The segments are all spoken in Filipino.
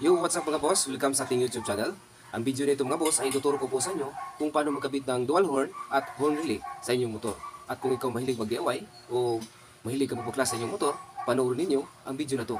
Yo, what's up mga boss? Welcome sa ating YouTube channel. Ang video nito mga boss ay ituturo ko po sa inyo kung paano magkabit ng dual horn at horn relay sa inyong motor. At kung ikaw mahilig mag-DIY o mahilig ka magbuklas sa inyong motor, panoorin ninyo ang video na to.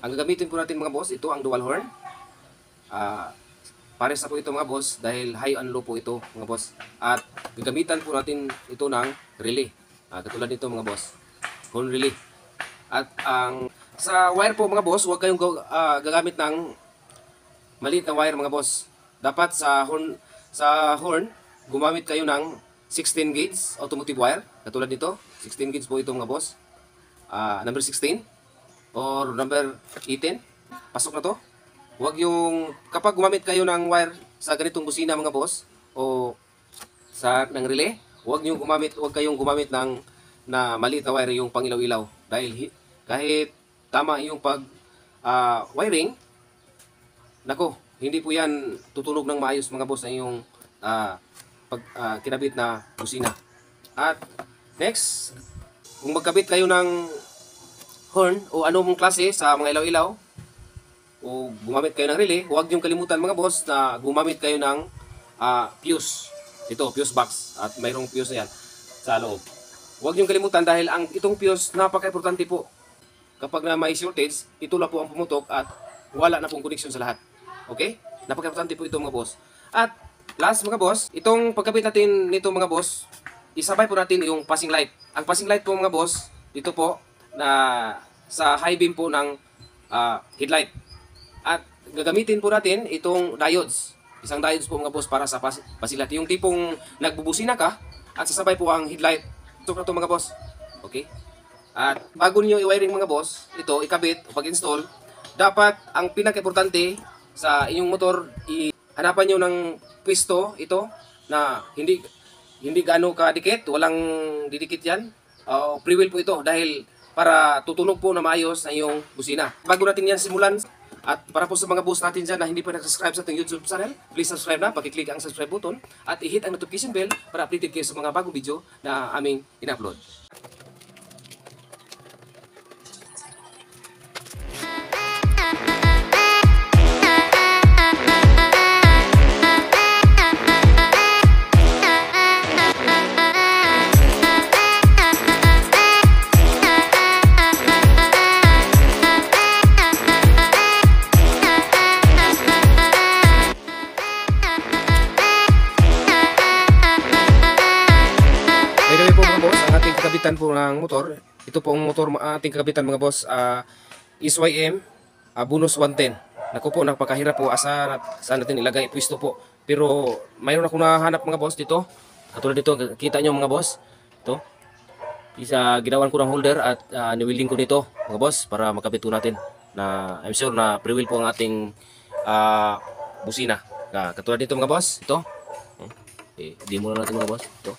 Ang gagamitin po natin mga boss, ito ang dual horn. Pares na po ito mga boss dahil high and low po ito mga boss. At gagamitan po natin ito ng relay. Katulad nito mga boss, horn relay. At sa wire po mga boss, huwag kayong gagamit ng maliit na wire mga boss. Dapat sa horn, gumamit kayo ng 16 gauge automotive wire. Katulad nito, 16 gauge po ito mga boss. Number 16 or number 18. Pasok na to. Huwag yung, kapag gumamit kayo ng wire sa ganitong busina mga boss o ng relay, huwag kayong gumamit ng maliit na wire yung pangilaw-ilaw. Dahil kahit tama yung wiring, nako, hindi po yan tutunog ng maayos mga boss ang yung kinabit na busina. At next, kung magkabit kayo ng horn o anong klase sa mga ilaw-ilaw o gumamit kayo ng relay, huwag niyong kalimutan mga boss na gumamit kayo ng fuse. Ito, fuse box. At mayroong fuse na yan sa loob. Huwag niyong kalimutan dahil itong fuse napaka-importante po. Kapag na may shortage, ito lang po ang pumutok at wala na pong connection sa lahat. Okay? Napaka-importante po ito mga boss. At last mga boss, itong pagkabit natin nito mga boss, isabay po natin yung passing light. Ang passing light po mga boss, dito po na sa high beam po ng headlight. At gagamitin po natin itong diodes. Isang diodes po mga boss para sa passing light. Yung tipong nagbubusina ka at sasabay po ang headlight. Ito na ito mga boss. Okay? At bago niyo i-wiring mga boss, ito ikabit o pag-install, dapat ang pinaka-importante sa inyong motor, hanapan niyo ng pwesto ito na hindi gaano kadikit, walang didikit yan. Pre-wheel po ito dahil para tutunog po na maayos na yung busina. Bago natin yan simulan, at para po sa mga boss natin dyan na hindi pa nag-subscribe sa ating YouTube channel, please subscribe na, pakiclick ang subscribe button at i-hit ang notification bell para updated kayo sa mga bagong video na aming in-upload. Kabitan po ng motor, ito po ang motor ating kabitan mga boss, SYM bonus 110. Naku po, napakahirap po saan natin ilagay pwesto po, pero mayroon akong nahanap mga boss dito. Katulad dito, kita nyo mga boss, ito ginawan ko ng holder at niwilding ko nito mga boss para makabit po natin na I'm sure na pre-wheel po ang ating busina. Katulad dito mga boss, ito demo na natin mga boss, ito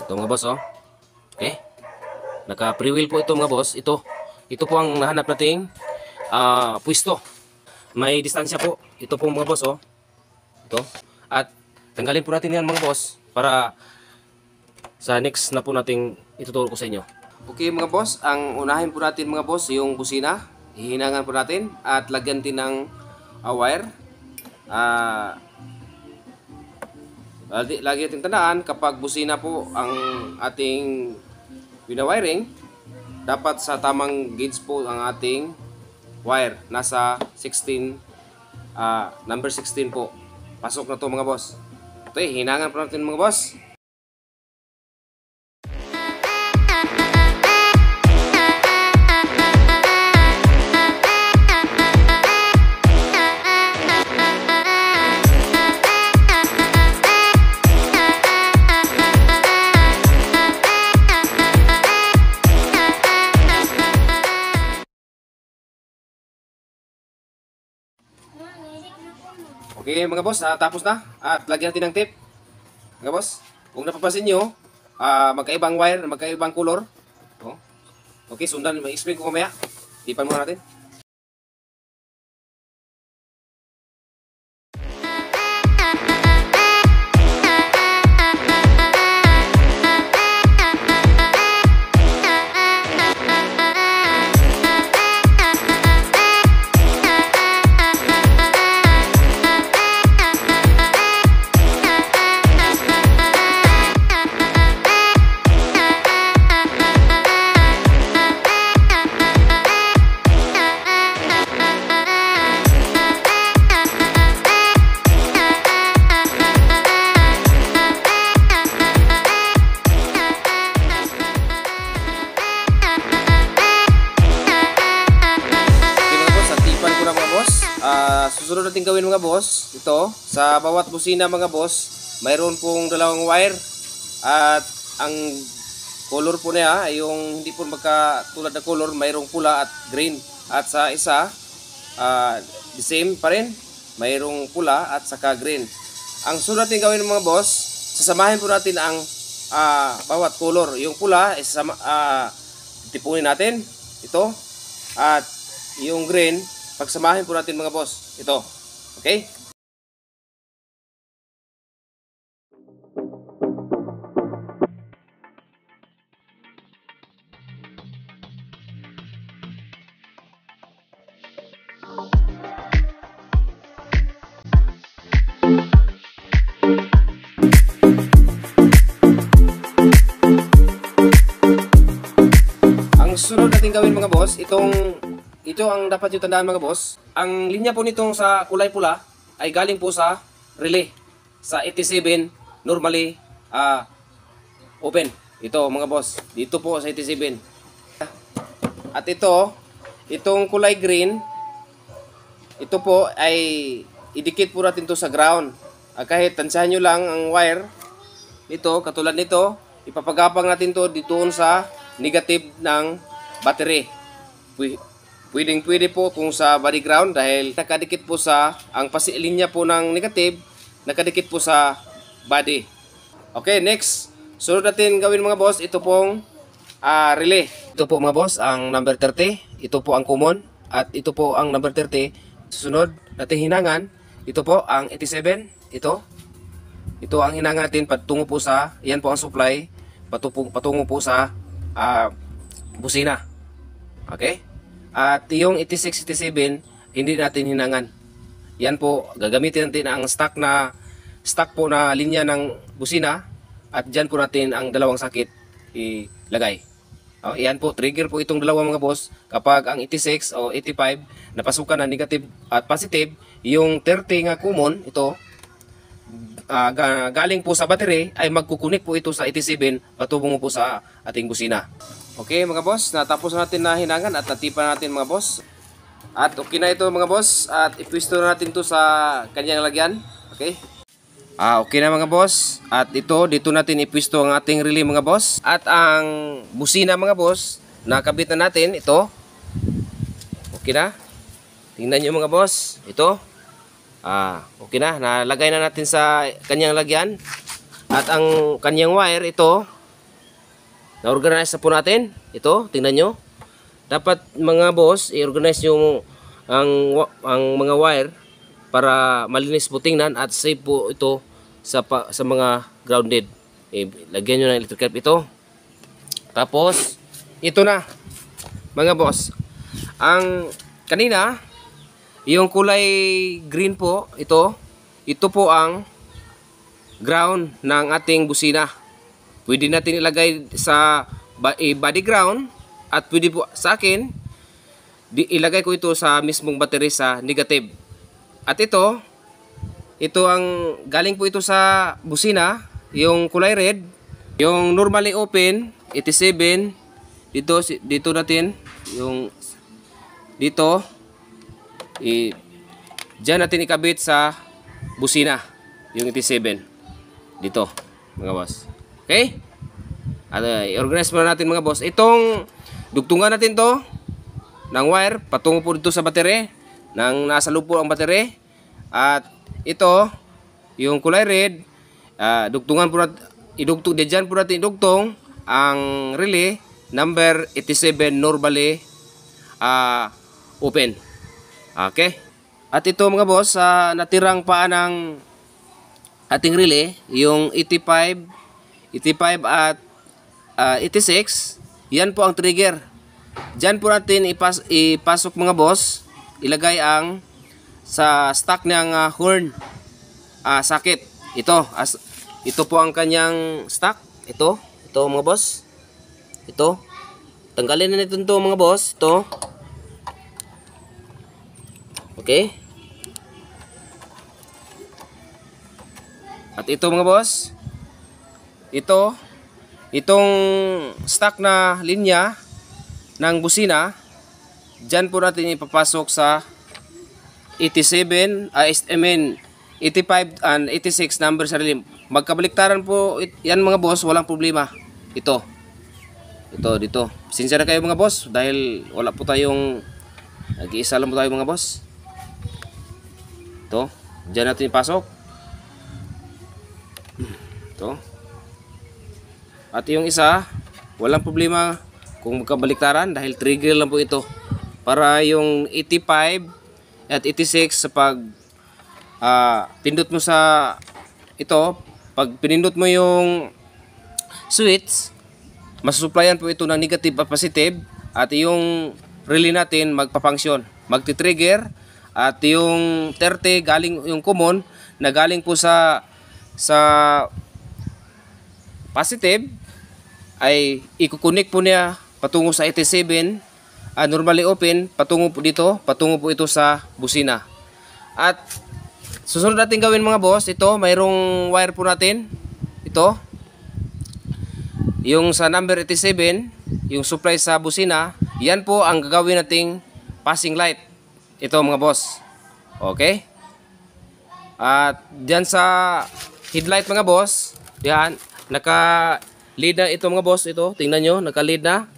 mga boss, okay, naka pre-wheel po ito mga boss. Ito po ang nahanap nating pwesto. May distansya po ito po mga boss, ito, at tanggalin po natin yan mga boss para sa next na po nating ituturo ko sa inyo. Okay mga boss, ang unahin po natin mga boss yung busina. Hihinangan po natin at lagyan din ng wire. Lagi natin tandaan, kapag busina po ang ating winawiring, dapat sa tamang gauge po ang ating wire. Nasa 16, number 16 po. Pasok na to mga boss. Okay, hinangan po natin mga boss. Okay mga boss, tapos na at lagyan natin ng tape. Mga boss, kung napapansin nyo, magkaibang wire, magkaibang color. Okay, sundan, may explain ko mamaya. Tipan muna natin. sunod natin gawin mga boss, ito, sa bawat busina mga boss, mayroon pong dalawang wire. At ang color po niya ay yung hindi po magkatulad na color, mayroong pula at green. At sa isa, the same pa rin, mayroong pula at saka green. Ang sunod natin gawin mga boss, sasamahin po natin ang bawat color. Yung pula, tipunin natin, ito. At yung green, pagsamahin po natin mga boss, ito. Okay? Sunod natin gawin mga boss, ito ang dapat yung tandaan mga boss. Ang linya po nitong sa kulay pula ay galing po sa relay sa 87 normally open. Ito mga boss, dito po sa 87. At itong kulay green, ito po ay idikit po natin to sa ground. Kahit tansyahan nyo lang ang wire nito, katulad nito, ipapagapang natin to dito sa negative ng battery. Pwede po kung sa body ground dahil nakadikit po sa ang linya po ng negative, nakadikit po sa body. Okay, next. Sunod natin gawin mga boss, ito pong relay. Ito po mga boss, ang number 30. Ito po ang common at ito po ang number 30. Susunod natin hinangan, ito po ang 87. Ito ang hinangan natin patungo po sa, yan po ang supply, patungo po sa busina. Okay? At yung 86, 87, hindi natin hinangan. Yan po, gagamitin natin ang stock po na linya ng busina. At dyan po natin ang dalawang sakit ilagay. Yan po, trigger po itong dalawang mga boss. Kapag ang 86 o 85 napasukan na negative at positive, yung 30 nga common, ito, galing po sa battery, ay magkukunik po ito sa 87 patubong po sa ating busina. Okay mga boss, natapos natin na hinangan at natipan natin mga boss. At okay na ito mga boss, at ipwisto na natin to sa kanyang lagyan. Okay? Okay na mga boss, at dito natin ipwisto ang ating relay mga boss. At ang busina mga boss, nakabit na natin ito. Okay na? Tingnan nyo mga boss, ito. Okay na, nalagay na natin sa kanyang lagyan. At ang kanyang wire, ito, na-organize na po natin. Ito, tingnan nyo. Dapat mga boss, i-organize nyo ang mga wire para malinis po tingnan at safe po ito sa mga grounded. Lagyan nyo ng electric cap ito. Tapos, ito na mga boss. Ang kanina, yung kulay green po, ito po ang ground ng ating busina. Pwede natin ilagay sa body ground at pwede po sa akin, ilagay ko ito sa mismong battery sa negative. At ito ang galing po ito sa busina, yung kulay red, yung normally open, 87, dito natin, yung dito, dyan natin ikabit sa busina, yung 87, dito mga boss. Okay? At i-organize muna natin mga boss. Itong dugtungan natin to ng wire patungo po dito sa battery, nang nasa loob po ang battery. At ito, yung kulay red, dugtungan po natin, dyan po natin idugtong ang relay number 87 normally open. Okay? At ito mga boss, natirang paa ng ating relay, yung 85 at 86, yan po ang trigger. Diyan po natin ipasok mga boss, ilagay ang sa stock ng horn socket. Ito po ang kanyang stock. Ito mga boss. Ito. Tanggalin na nito mga boss. Ito. Okay. At ito mga boss, itong stock na linya ng busina, dyan po natin ipapasok sa 87, I mean 85 and 86 number sa relay. Magkabaliktaran po yan mga boss, walang problema. Ito dito. Pasensya na kayo mga boss dahil wala po tayong nag-iisa lang po tayo mga boss. Ito, diyan natin ipasok. Ito. At yung isa, walang problema kung magkabaliktaran dahil trigger lang po ito. Para yung 85 at 86 sa pag pindot mo sa ito, pag pinindot mo yung switch, masusuplayan po ito ng negative at positive at yung relay natin magpa-function, magti-trigger at yung 30 galing yung common na galing po sa positive ay ikukunik po niya patungo sa 87, normally open patungo po dito, patungo po ito sa busina. At susunod natin gawin mga boss, ito mayroong wire po natin, ito yung sa number 87, yung supply sa busina, yan po ang gagawin nating passing light. Ito mga boss. Okay? At diyan sa headlight mga boss, yan, naka-lead na ito mga boss, ito, tingnan nyo, naka-lead na.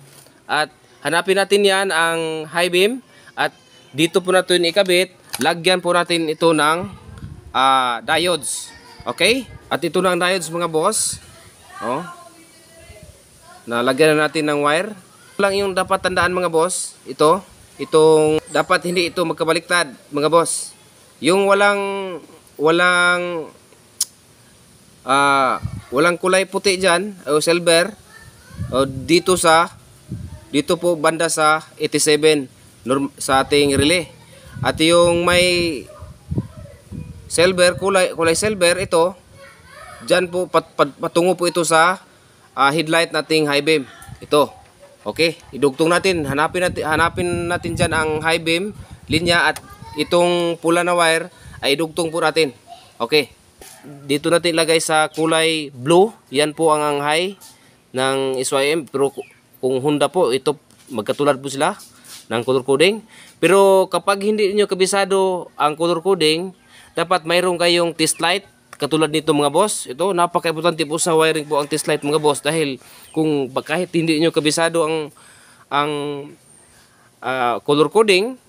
At hanapin natin yan ang high beam at dito po natin ikabit, lagyan po natin ito ng diodes. Okay? At ito na ang diodes mga boss. Oh. Nalagyan na natin ng wire. Ito lang yung dapat tandaan mga boss. Itong dapat hindi ito magkabaliktad mga boss. Yung walang kulay puti dyan o silver o dito po banda sa 87 sa ating relay. At yung may silver, kulay silver, ito dyan po patungo po ito sa headlight nating high beam. Ito. Okay, idugtong natin, hanapin natin dyan ang high beam linya at itong pula na wire ay idugtong po natin. Okay. Dito natin ilagay sa kulay blue. Yan po ang high ng SYM. Pero kung Honda po, ito magkatulad po sila ng color coding. Pero kapag hindi niyo kabisado ang color coding, dapat mayroon kayong test light katulad nito mga boss. Ito napaka-importante po sa wiring po ang test light mga boss dahil kung kahit hindi niyo kabisado ang color coding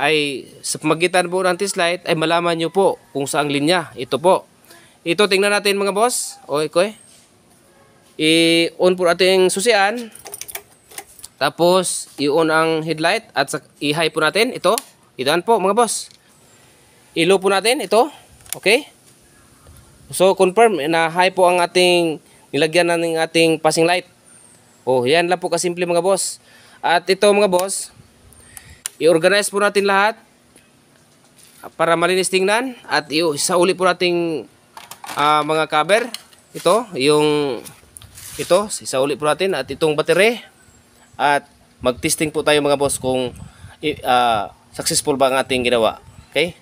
ay sa pamagitan po ng test light ay malaman niyo po kung saang linya. Ito po. Ito tingnan natin mga boss. Okay. I-on po natin yung susian. Tapos i-on ang headlight at i-high po natin ito. Ito po mga boss. I-low po natin ito. Okay? So confirm na high po ang ating nilagyan na ng ating passing light. Yan lang po kasimple mga boss. At ito mga boss, i-organize po natin lahat para malinis tingnan at isauli po nating mga cover. Ito isauli po natin at itong battery at mag-testing po tayo mga boss kung successful ba ang ating ginawa. Okay?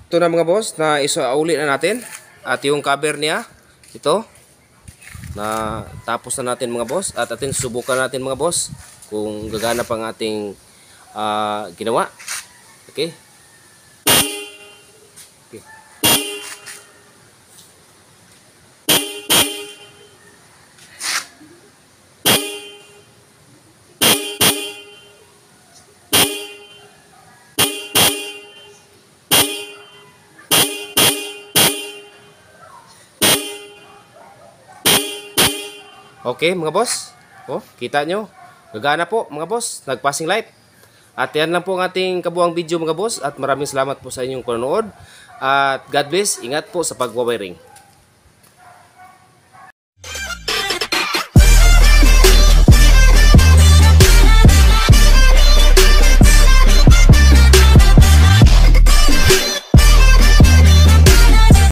Ito na mga boss na isauli na natin at yung cover niya ito na tapos na natin mga boss at atin subukan natin mga boss kung gagana pa ang ating ginawa. Okay? Okay mga boss, kita nyo, gagana po mga boss, nag-passing light. At yan lang po ang ating kabuang video mga boss at maraming salamat po sa inyong panonood. At God bless, ingat po sa pagwawiring.